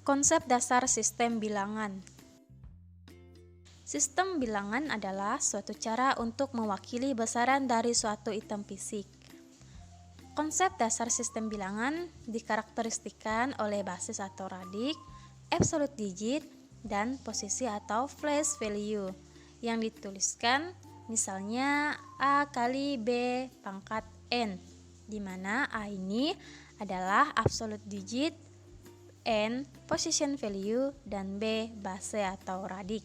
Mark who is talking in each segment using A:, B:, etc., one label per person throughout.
A: Konsep dasar sistem bilangan. Sistem bilangan adalah suatu cara untuk mewakili besaran dari suatu item fisik. Konsep dasar sistem bilangan dikarakteristikkan oleh basis atau radik, absolute digit, dan posisi atau flash value yang dituliskan misalnya A kali B pangkat N, di mana A ini adalah absolute digit, N position value, dan B base atau radik.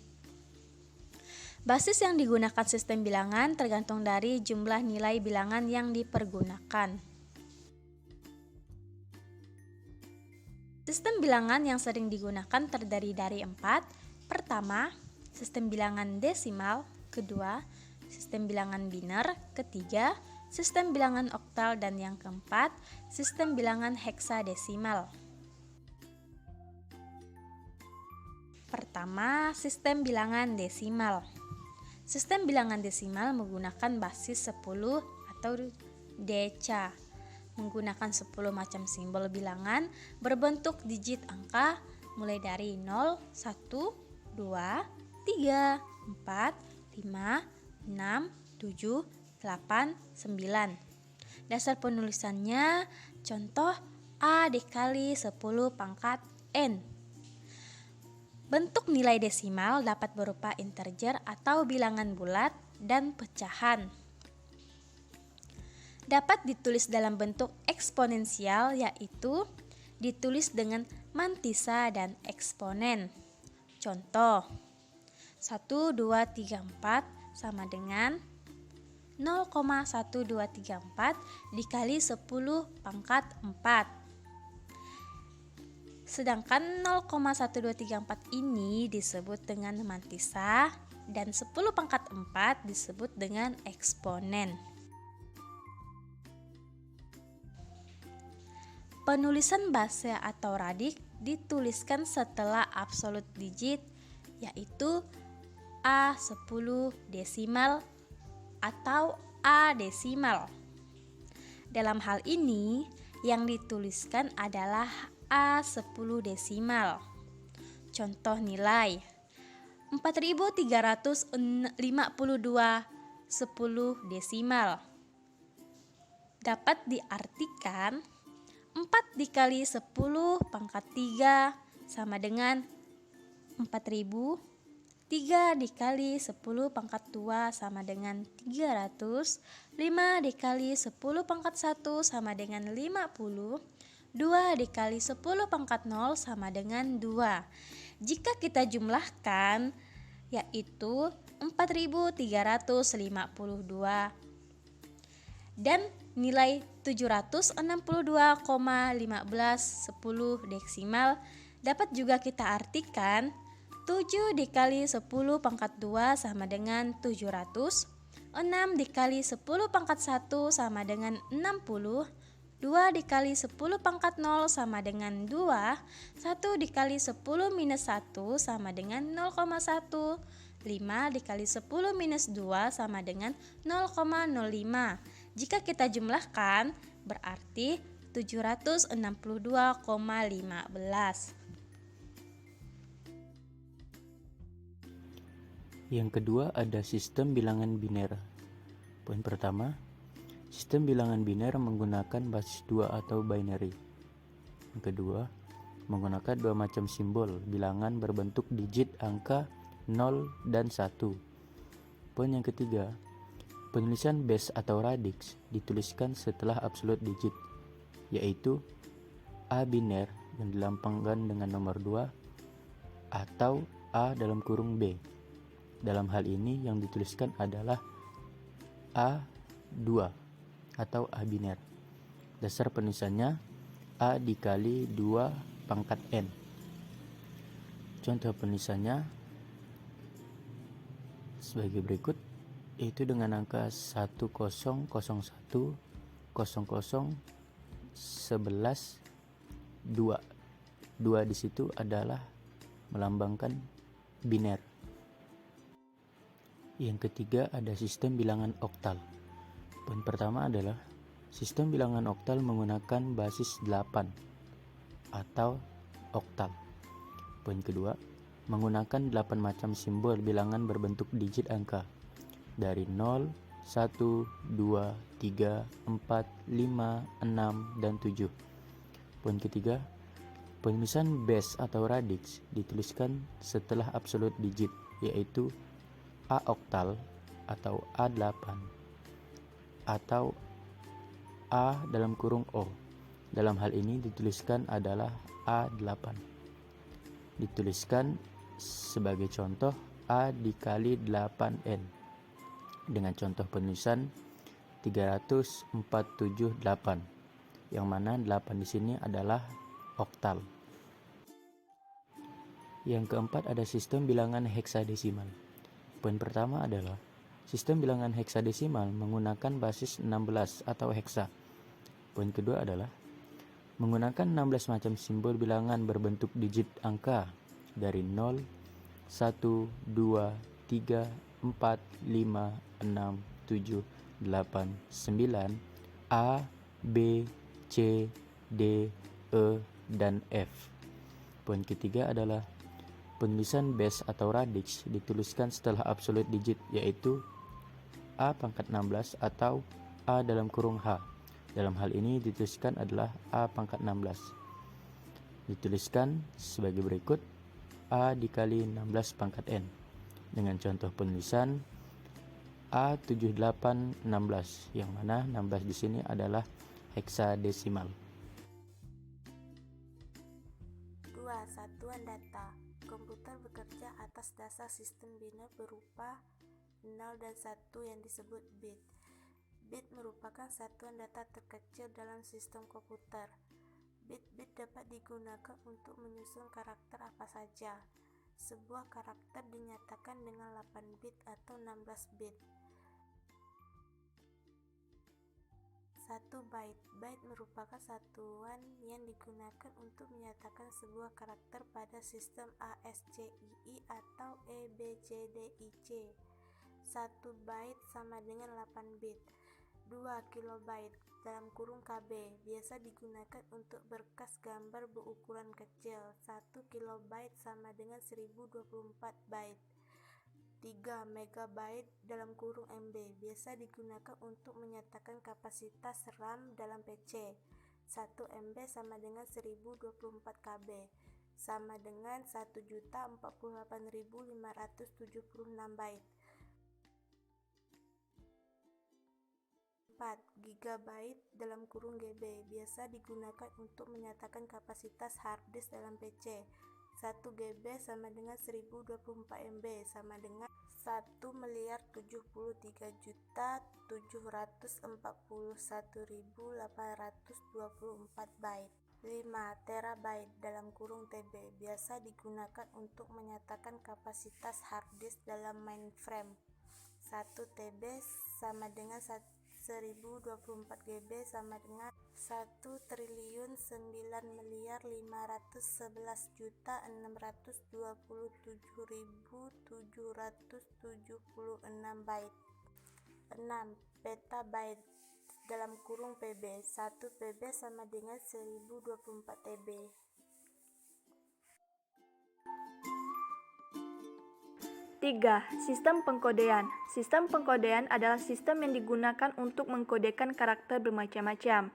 A: Basis yang digunakan sistem bilangan tergantung dari jumlah nilai bilangan yang dipergunakan. Sistem bilangan yang sering digunakan terdiri dari 4. Pertama, sistem bilangan desimal. Kedua, sistem bilangan biner. Ketiga, sistem bilangan oktal. Dan yang keempat, sistem bilangan heksadesimal. Pertama, sistem bilangan desimal. Sistem bilangan desimal menggunakan basis 10 atau deca, menggunakan 10 macam simbol bilangan berbentuk digit angka mulai dari 0, 1, 2, 3, 4, 5, 6, 7, 8, 9. Dasar penulisannya contoh A dikali 10 pangkat N. Bentuk nilai desimal dapat berupa integer atau bilangan bulat dan pecahan. Dapat ditulis dalam bentuk eksponensial, yaitu ditulis dengan mantisa dan eksponen. Contoh, 1, 2, 3, 4 sama dengan 0,1234 dikali 10 pangkat 4. Sedangkan 0,1234 ini disebut dengan mantisa dan 10 pangkat 4 disebut dengan eksponen. Penulisan base atau radik dituliskan setelah absolute digit, yaitu A10 desimal atau A desimal. Dalam hal ini, yang dituliskan adalah A10 desimal. Contoh nilai 4352 10 desimal. Dapat diartikan 4 dikali 10 pangkat 3 sama dengan 4000. 3 dikali 10 pangkat 2 sama dengan 300. 5 dikali 10 pangkat 1 sama dengan 50. 2 dikali 10 pangkat 0 sama dengan 2. Jika kita jumlahkan, yaitu 4352 dan nilai 762,15 10 desimal, dapat juga kita artikan 7 dikali 10 pangkat 2 sama dengan 700. 6 dikali 10 pangkat 1 sama dengan 60. 2 dikali 10 pangkat 0 sama dengan 2. 1 dikali 10 minus 1 sama dengan 0,1. 5 dikali 10 minus 2 sama dengan 0,05. Jika kita jumlahkan, berarti 762,15.
B: Yang kedua ada sistem bilangan biner. Poin pertama, sistem bilangan biner menggunakan basis 2 atau binary. Yang kedua, menggunakan 2 macam simbol bilangan berbentuk digit angka 0 dan 1. Poin yang ketiga, penulisan base atau radix dituliskan setelah absolute digit, yaitu A biner yang dilambangkan dengan nomor 2 atau A dalam kurung B. Dalam hal ini yang dituliskan adalah A2 atau A biner. Dasar penulisannya A dikali 2 pangkat N. Contoh penulisannya sebagai berikut, yaitu dengan angka 1001 00 11 2. 2 di situ adalah melambangkan biner. Yang ketiga ada sistem bilangan oktal. Poin pertama adalah sistem bilangan oktal menggunakan basis 8 atau oktal. Poin kedua, menggunakan 8 macam simbol bilangan berbentuk digit angka dari 0, 1, 2, 3, 4, 5, 6, dan 7. Poin ketiga, penulisan base atau radix dituliskan setelah absolute digit, yaitu A oktal atau A8 atau A dalam kurung O. Dalam hal ini dituliskan adalah A8. Dituliskan sebagai contoh A dikali 8N dengan contoh penulisan 3478, yang mana 8 di sini adalah oktal. Yang keempat ada sistem bilangan heksadesimal. Poin pertama adalah sistem bilangan heksadesimal menggunakan basis 16 atau heksa. Poin kedua adalah menggunakan 16 macam simbol bilangan berbentuk digit angka dari 0, 1, 2, 3, 4, 5, 6, 7, 8, 9, A, B, C, D, E, dan F. Poin ketiga adalah penulisan base atau radix dituliskan setelah absolute digit, yaitu A pangkat 16 atau A dalam kurung H. Dalam hal ini dituliskan adalah A pangkat 16. Dituliskan sebagai berikut: A dikali 16 pangkat N dengan contoh penulisan A7816, yang mana 16 di sini adalah heksadesimal.
C: 2. Satuan data. Komputer bekerja atas dasar sistem biner berupa 0 dan 1 yang disebut bit. Bit merupakan satuan data terkecil dalam sistem komputer. Bit-bit dapat digunakan untuk menyusun karakter apa saja. Sebuah karakter dinyatakan dengan 8 bit atau 16 bit. 1 byte. Byte merupakan satuan yang digunakan untuk menyatakan sebuah karakter pada sistem ASCII atau EBCDIC. 1 byte sama dengan 8 bit. 2 kilobyte dalam kurung KB biasa digunakan untuk berkas gambar berukuran kecil. 1 kilobyte sama dengan 1024 byte. 3 megabyte dalam kurung MB biasa digunakan untuk menyatakan kapasitas RAM dalam PC. 1 MB sama dengan 1024 KB sama dengan 1.048.576 byte. 4 gigabyte dalam kurung GB biasa digunakan untuk menyatakan kapasitas hard disk dalam PC. 1 GB sama dengan 1024 MB sama dengan 1.743.741.824 byte. 5 terabyte dalam kurung TB biasa digunakan untuk menyatakan kapasitas hard disk dalam mainframe. 1 TB sama dengan 1024 GB sama dengan 1.911.511.627.776 byte. 6 petabyte dalam kurung PB. 1 PB sama dengan 1024 TB.
D: Tiga, sistem pengkodean. Sistem pengkodean adalah sistem yang digunakan untuk mengkodekan karakter bermacam-macam.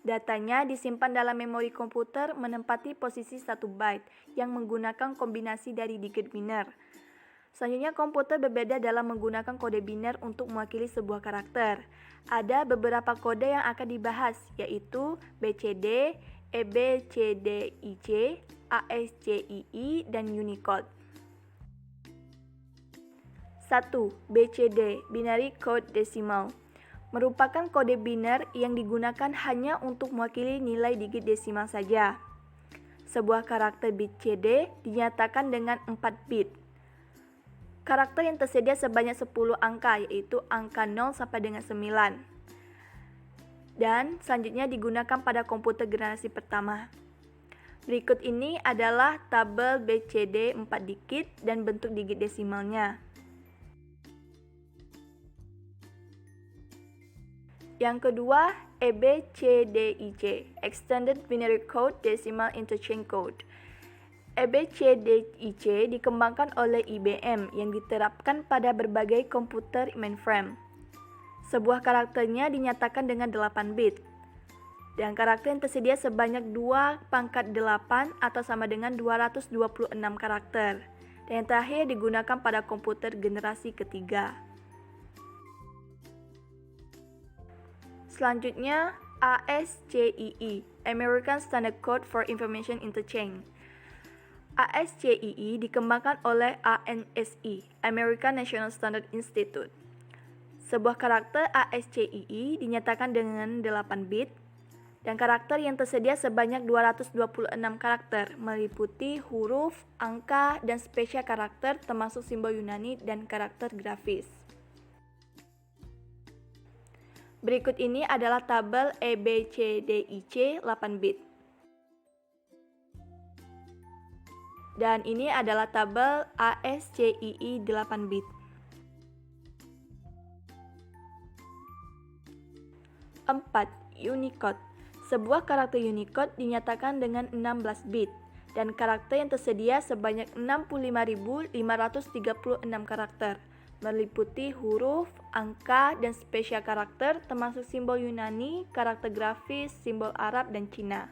D: Datanya disimpan dalam memori komputer menempati posisi 1 byte yang menggunakan kombinasi dari digit biner. Selanjutnya, komputer berbeda dalam menggunakan kode biner untuk mewakili sebuah karakter. Ada beberapa kode yang akan dibahas, yaitu BCD, EBCDIC, ASCII, dan Unicode. 1. BCD, Binary Code Decimal, merupakan kode biner yang digunakan hanya untuk mewakili nilai digit desimal saja. Sebuah karakter BCD dinyatakan dengan 4 bit. Karakter yang tersedia sebanyak 10 angka, yaitu angka 0 sampai dengan 9. Dan selanjutnya digunakan pada komputer generasi pertama. Berikut ini adalah tabel BCD 4 digit dan bentuk digit desimalnya. Yang kedua, EBCDIC, Extended Binary Code Decimal Interchange Code. EBCDIC dikembangkan oleh IBM yang diterapkan pada berbagai komputer mainframe. Sebuah karakternya dinyatakan dengan 8 bit. Dan karakter yang tersedia sebanyak 2 pangkat 8 atau sama dengan 226 karakter. Dan yang terakhir digunakan pada komputer generasi ketiga. Selanjutnya, ASCII, American Standard Code for Information Interchange. ASCII dikembangkan oleh ANSI, American National Standard Institute. Sebuah karakter ASCII dinyatakan dengan 8 bit, dan karakter yang tersedia sebanyak 226 karakter, meliputi huruf, angka, dan spesial karakter termasuk simbol Yunani dan karakter grafis. Berikut ini adalah tabel EBCDIC 8 bit. Dan ini adalah tabel ASCII 8 bit. 4. Unicode. Sebuah karakter Unicode dinyatakan dengan 16 bit dan karakter yang tersedia sebanyak 65.536 karakter, meliputi huruf, angka, dan spesial karakter termasuk simbol Yunani, karakter grafis, simbol Arab, dan Cina.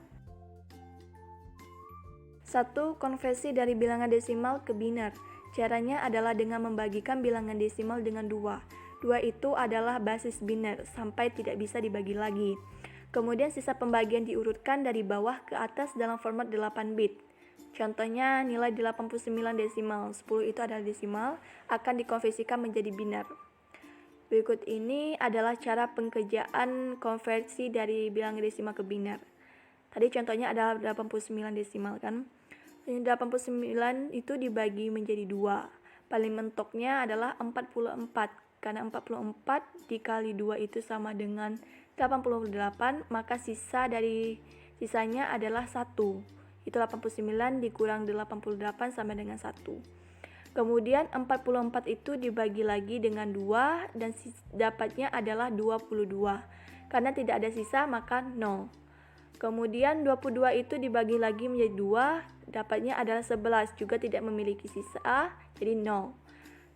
D: 1. Konversi dari bilangan desimal ke biner. Caranya adalah dengan membagikan bilangan desimal dengan 2. 2 itu adalah basis biner sampai tidak bisa dibagi lagi. Kemudian sisa pembagian diurutkan dari bawah ke atas dalam format 8 bit. Contohnya nilai 89 desimal, 10 itu adalah desimal, akan dikonversikan menjadi biner. Berikut ini adalah cara pengerjaan konversi dari bilangan desimal ke biner. Tadi contohnya adalah 89 desimal kan. 89 itu dibagi menjadi 2. Paling mentoknya adalah 44. Karena 44 dikali 2 itu sama dengan 88, maka sisanya adalah 1. Itu 89 dikurang 88 sama dengan 1. Kemudian 44 itu dibagi lagi dengan 2 dan dapatnya adalah 22. Karena tidak ada sisa maka 0. Kemudian 22 itu dibagi lagi menjadi 2, dapatnya adalah 11, juga tidak memiliki sisa, jadi 0.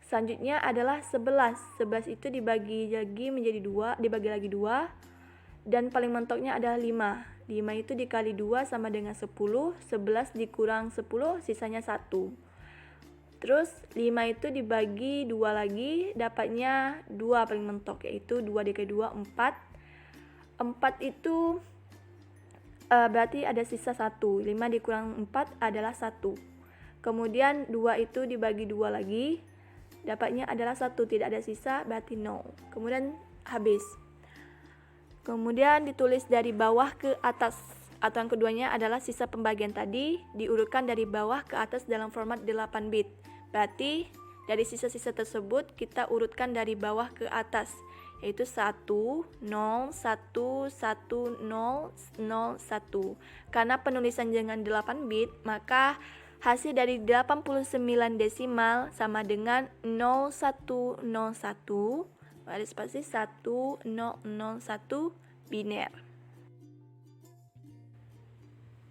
D: Selanjutnya adalah 11. 11 itu dibagi lagi menjadi 2, dibagi lagi 2. Dan paling mentoknya adalah 5. 5 itu dikali 2 sama dengan 10. 11 dikurang 10, sisanya 1. Terus 5 itu dibagi 2 lagi, dapatnya 2 paling mentok, yaitu 2 dikali 2, 4. 4 itu berarti ada sisa 1. 5 dikurang 4 adalah 1. Kemudian 2 itu dibagi 2 lagi, dapatnya adalah 1, tidak ada sisa, berarti 0. Kemudian habis. Kemudian ditulis dari bawah ke atas. Aturan keduanya adalah sisa pembagian tadi diurutkan dari bawah ke atas dalam format 8 bit. Berarti dari sisa-sisa tersebut kita urutkan dari bawah ke atas, yaitu 1, 0, 1, 1, 0, 0, 1. Karena penulisan dengan 8 bit, maka hasil dari 89 desimal sama dengan 0101 garis spasi 1001 biner.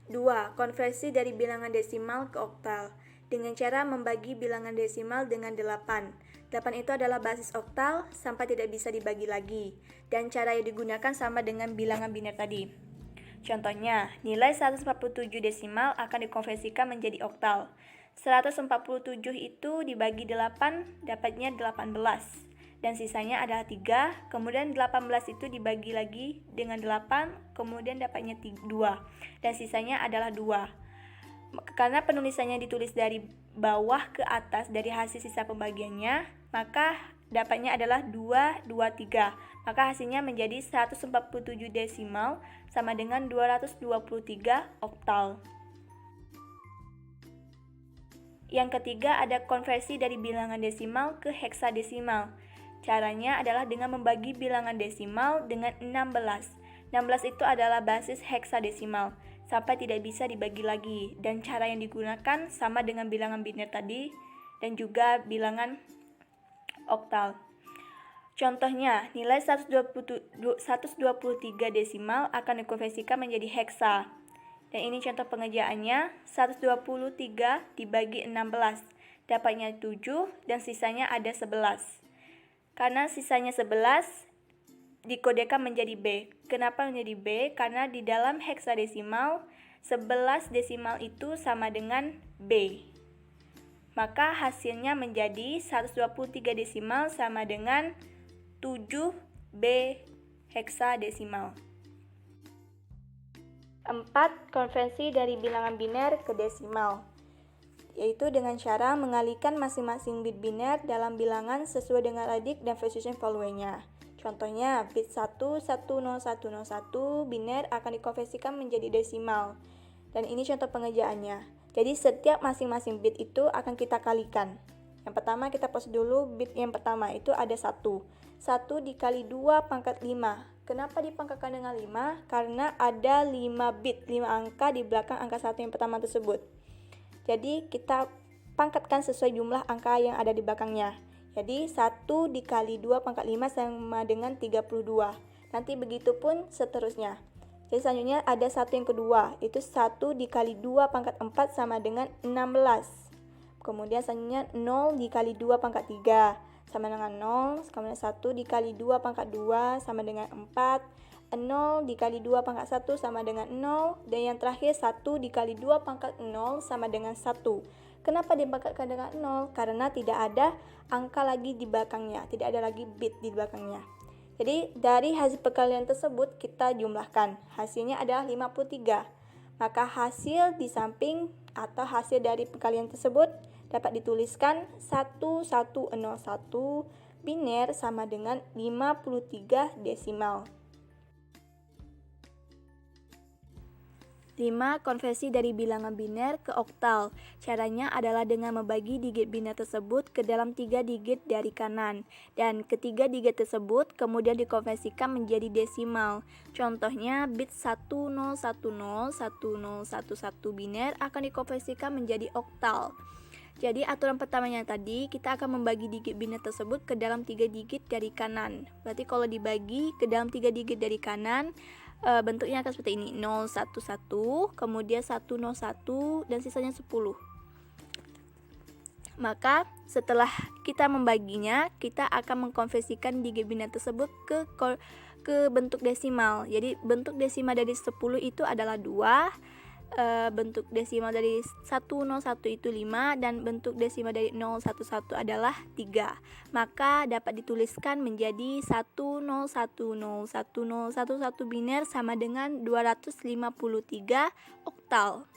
D: 2. Konversi dari bilangan desimal ke oktal dengan cara membagi bilangan desimal dengan 8. 8 itu adalah basis oktal sampai tidak bisa dibagi lagi, dan cara yang digunakan sama dengan bilangan biner tadi. Contohnya, nilai 147 desimal akan dikonversikan menjadi oktal. 147 itu dibagi 8, dapatnya 18. Dan sisanya adalah 3, kemudian 18 itu dibagi lagi dengan 8, kemudian dapatnya 2, dan sisanya adalah 2. Karena penulisannya ditulis dari bawah ke atas dari hasil sisa pembagiannya, maka dapatnya adalah 2, 2, 3. Maka hasilnya menjadi 147 desimal sama dengan 223 oktal. Yang ketiga ada konversi dari bilangan desimal ke heksadesimal. Caranya adalah dengan membagi bilangan desimal dengan 16. 16 itu adalah basis heksadesimal sampai tidak bisa dibagi lagi, dan cara yang digunakan sama dengan bilangan biner tadi dan juga bilangan oktal. Contohnya, nilai 123 desimal akan dikonversikan menjadi heksa, Dan ini contoh pengerjaannya, 123 dibagi 16, dapatnya 7 dan sisanya ada 11. Karena sisanya 11, dikodekan menjadi B. Kenapa menjadi B? Karena di dalam heksadesimal, 11 desimal itu sama dengan B. Maka hasilnya menjadi 123 desimal sama dengan 7B heksadesimal. 4. Konversi dari bilangan biner ke desimal, yaitu dengan cara mengalihkan masing-masing bit biner dalam bilangan sesuai dengan radix dan precision value-nya. Contohnya, bit 1101101 biner akan dikonversikan menjadi desimal. Dan ini contoh pengerjaannya. Jadi setiap masing-masing bit itu akan kita kalikan. Yang pertama kita proses dulu bit yang pertama itu ada 1. 1 dikali 2 pangkat 5. Kenapa dipangkatkan dengan 5? Karena ada 5 bit, 5 angka di belakang angka 1 yang pertama tersebut. Jadi kita pangkatkan sesuai jumlah angka yang ada di belakangnya. Jadi 1 dikali 2 pangkat 5 sama dengan 32. Nanti begitu pun seterusnya. Jadi selanjutnya ada 1 yang kedua, itu 1 dikali 2 pangkat 4 sama dengan 16. Kemudian selanjutnya 0 dikali 2 pangkat 3 sama dengan 0. Kemudian 1 dikali 2 pangkat 2 sama dengan 4. 0 dikali 2 pangkat 1 sama dengan 0. Dan yang terakhir 1 dikali 2 pangkat 0 sama dengan 1. Kenapa dipangkatkan dengan 0? Karena tidak ada angka lagi di belakangnya, tidak ada lagi bit di belakangnya. Jadi dari hasil perkalian tersebut kita jumlahkan. Hasilnya adalah 53. Maka hasil di samping atau hasil dari perkalian tersebut dapat dituliskan 1101 biner sama dengan 53 desimal. 5. Konversi dari bilangan biner ke oktal. Caranya adalah dengan membagi digit biner tersebut ke dalam 3 digit dari kanan. Dan ketiga digit tersebut kemudian dikonversikan menjadi desimal. Contohnya bit 10101011 biner akan dikonversikan menjadi oktal. Jadi aturan pertamanya tadi kita akan membagi digit biner tersebut ke dalam 3 digit dari kanan. Berarti kalau dibagi ke dalam 3 digit dari kanan, bentuknya akan seperti ini, 011, kemudian 101 dan sisanya 10. Maka setelah kita membaginya, kita akan mengkonversikan digit biner tersebut ke bentuk desimal. Jadi bentuk desimal dari 10 itu adalah 2. Bentuk desimal dari 101 itu 5 dan bentuk desimal dari 011 adalah 3. Maka dapat dituliskan menjadi 10101011 biner sama dengan 253 oktal.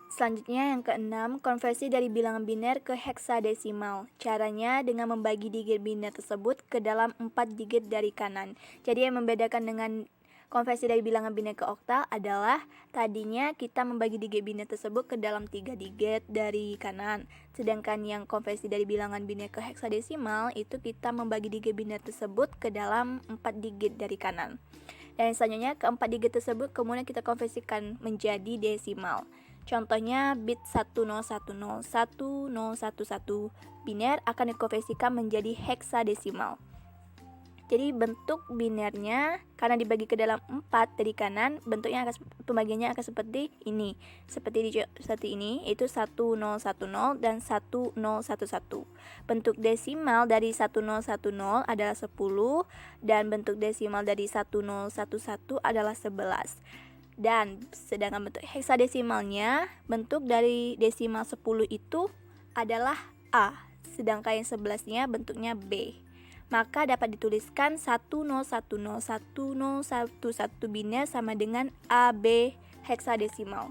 D: Selanjutnya yang keenam, konversi dari bilangan biner ke heksadesimal. Caranya dengan membagi digit biner tersebut ke dalam 4 digit dari kanan. Jadi yang membedakan dengan konversi dari bilangan biner ke oktal adalah tadinya kita membagi digit biner tersebut ke dalam 3 digit dari kanan. Sedangkan yang konversi dari bilangan biner ke heksadesimal itu kita membagi digit biner tersebut ke dalam 4 digit dari kanan. Dan selanjutnya keempat digit tersebut kemudian kita konversikan menjadi desimal. Contohnya bit 10101011 biner akan dikonversikan menjadi heksadesimal. Jadi bentuk binernya karena dibagi ke dalam 4 dari kanan, bentuknya pembagiannya akan seperti ini. Seperti ini, itu 1010 dan 1011. Bentuk desimal dari 1010 adalah 10 dan bentuk desimal dari 1011 adalah 11. Dan sedangkan bentuk heksadesimalnya, bentuk dari desimal 10 itu adalah A, sedangkan yang 11-nya bentuknya B. Maka dapat dituliskan 10101011 biner sama dengan AB heksadesimal.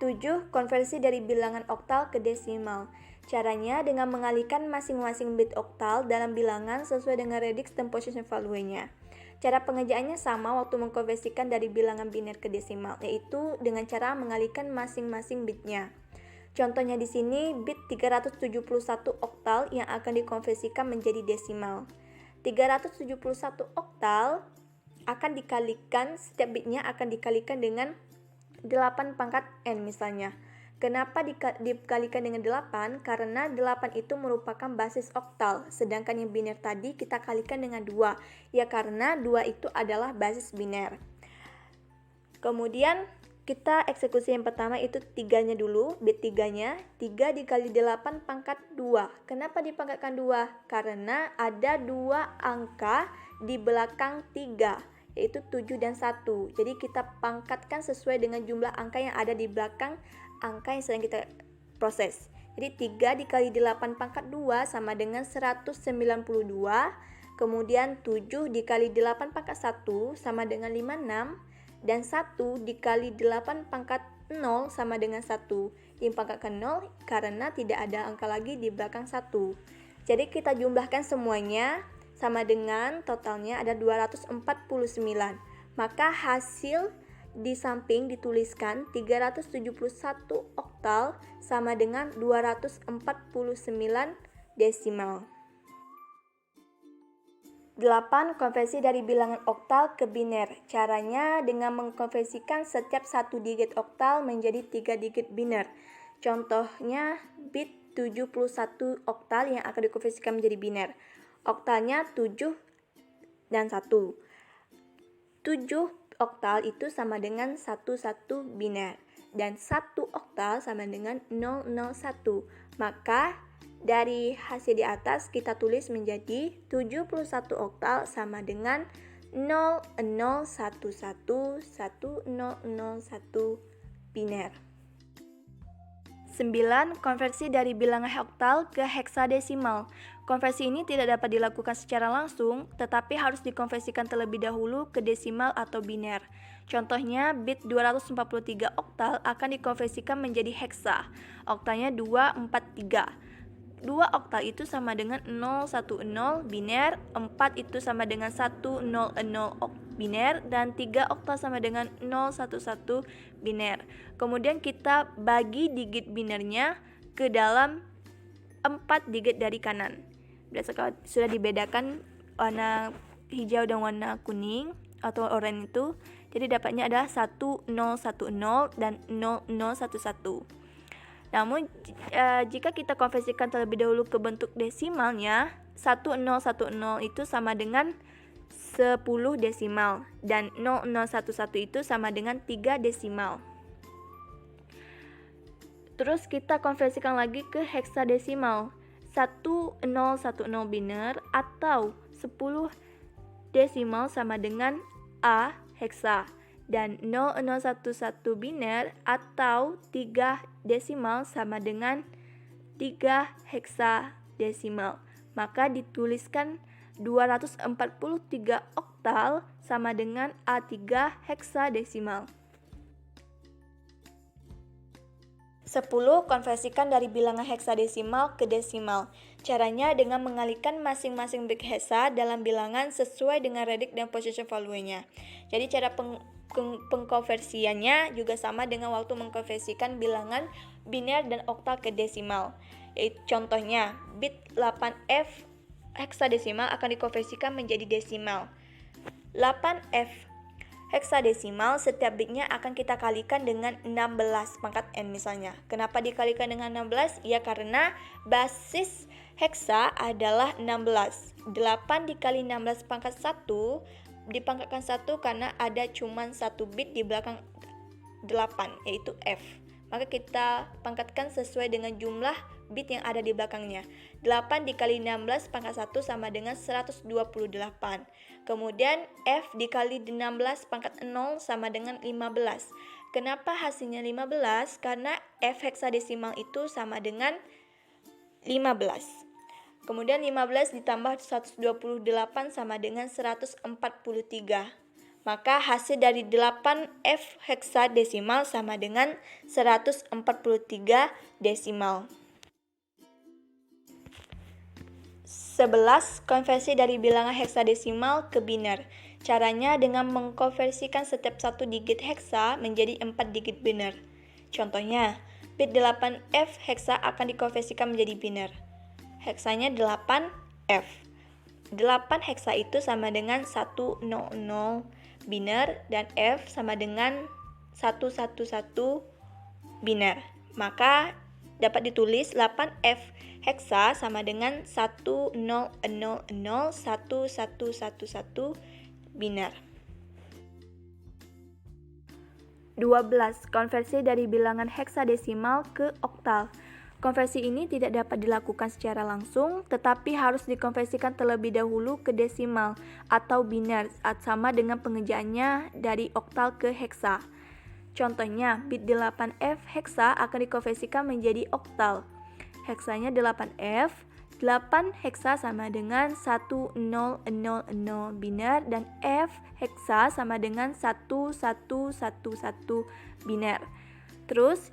D: 7. Konversi dari bilangan oktal ke desimal. Caranya dengan mengalihkan masing-masing bit oktal dalam bilangan sesuai dengan radix dan position value-nya. Cara pengerjaannya sama waktu mengkonversikan dari bilangan biner ke desimal, yaitu dengan cara mengalihkan masing-masing bitnya. Contohnya di sini bit 371 oktal yang akan dikonversikan menjadi desimal. 371 oktal akan dikalikan, setiap bitnya akan dikalikan dengan 8 pangkat n misalnya. Kenapa dikalikan dengan 8? Karena 8 itu merupakan basis oktal, sedangkan yang biner tadi kita kalikan dengan 2. Ya karena 2 itu adalah basis biner. Kemudian kita eksekusi yang pertama itu 3-nya dulu, bit 3-nya. 3 dikali 8 pangkat 2. Kenapa dipangkatkan 2? Karena ada 2 angka di belakang 3, yaitu 7 dan 1. Jadi kita pangkatkan sesuai dengan jumlah angka yang ada di belakang angka yang sedang kita proses. Jadi 3 dikali 8 pangkat 2 sama dengan 192. Kemudian 7 dikali 8 pangkat 1 sama dengan 56. Dan 1 dikali 8 pangkat 0 sama dengan 1. Yang pangkatkan 0 karena tidak ada angka lagi di belakang 1. Jadi kita jumlahkan semuanya sama dengan totalnya ada 249. Maka hasil di samping dituliskan 371 oktal sama dengan 249 desimal. 8. Konversi dari bilangan oktal ke biner. Caranya dengan mengkonversikan setiap satu digit oktal menjadi 3 digit biner. Contohnya bit 71 oktal yang akan dikonversikan menjadi biner. Oktalnya 7 dan 1. 7 oktal itu sama dengan 11 biner dan 1 oktal sama dengan 001. Maka dari hasil di atas kita tulis menjadi 71 oktal sama dengan 00111001 biner. 9. Konversi dari bilangan oktal ke heksadesimal. Konversi ini tidak dapat dilakukan secara langsung, tetapi harus dikonversikan terlebih dahulu ke desimal atau biner. Contohnya, bit 243 oktal akan dikonversikan menjadi heksa. Oktalnya 243. 2 oktal itu sama dengan 010 biner, 4 itu sama dengan 100 biner, dan 3 oktal sama dengan 011 biner. Kemudian kita bagi digit binernya ke dalam 4 digit dari kanan. Sudah dibedakan warna hijau dan warna kuning atau oranye itu. Jadi dapatnya adalah 1010 dan 0011. Namun jika kita konversikan terlebih dahulu ke bentuk desimalnya, 1010 itu sama dengan 10 desimal dan 0011 itu sama dengan 3 desimal. Terus kita konversikan lagi ke heksadesimal. 1010 biner atau 10 desimal sama dengan A heksa, dan 0011 biner atau 3 desimal sama dengan 3 heksadesimal. Maka dituliskan 243 oktal sama dengan A3 heksadesimal. 10. Konversikan dari bilangan heksadesimal ke desimal. Caranya dengan mengalihkan masing-masing bit heksa dalam bilangan sesuai dengan redik dan position value-nya. Jadi cara pengkonversiannya juga sama dengan waktu mengkonversikan bilangan biner dan oktal ke desimal. Contohnya, bit 8F heksadesimal akan dikonversikan menjadi desimal. 8F heksadesimal, setiap bitnya akan kita kalikan dengan 16 pangkat n misalnya. Kenapa dikalikan dengan 16? Ya karena basis heksa adalah 16. 8 dikali 16 pangkat 1 dipangkatkan 1 karena ada cuman 1 bit di belakang 8, yaitu F. Maka kita pangkatkan sesuai dengan jumlah bit yang ada di belakangnya. 8 dikali 16 pangkat 1 sama dengan 128. Kemudian F dikali 16 pangkat 0 sama dengan 15. Kenapa hasilnya 15? Karena F heksadesimal itu sama dengan 15. Kemudian 15 ditambah 128 sama dengan 143. Maka hasil dari 8F heksadesimal sama dengan 143 desimal. 11. Konversi dari bilangan heksadesimal ke biner. Caranya dengan mengkonversikan setiap satu digit heksa menjadi 4 digit biner. Contohnya, bit 8F heksa akan dikonversikan menjadi biner. Heksanya 8F. 8 heksa itu sama dengan 100 biner dan F sama dengan 111 biner. Maka dapat ditulis 8F heksa sama dengan 10001111 biner. 12. Konversi dari bilangan heksadesimal ke oktal. Konversi ini tidak dapat dilakukan secara langsung, tetapi harus dikonversikan terlebih dahulu ke desimal atau biner, sama dengan pengerjaannya dari oktal ke heksa. Contohnya, bit 8F heksa akan dikonversikan menjadi oktal. Heksanya 8F, 8 heksa sama dengan 1000 biner, dan F heksa sama dengan 1111 biner. Terus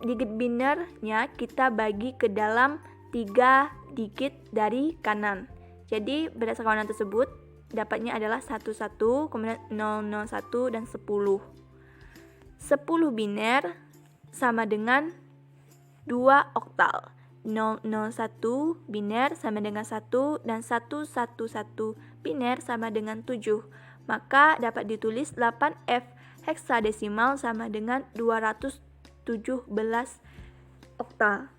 D: digit binernya kita bagi ke dalam 3 digit dari kanan. Jadi berdasarkan kanan tersebut dapatnya adalah 11, kemudian 001 dan 10. 10 biner sama dengan 2 oktal. 001 biner sama dengan 1 dan 111 biner sama dengan 7. Maka dapat ditulis 8F heksadesimal sama dengan 217 oktal.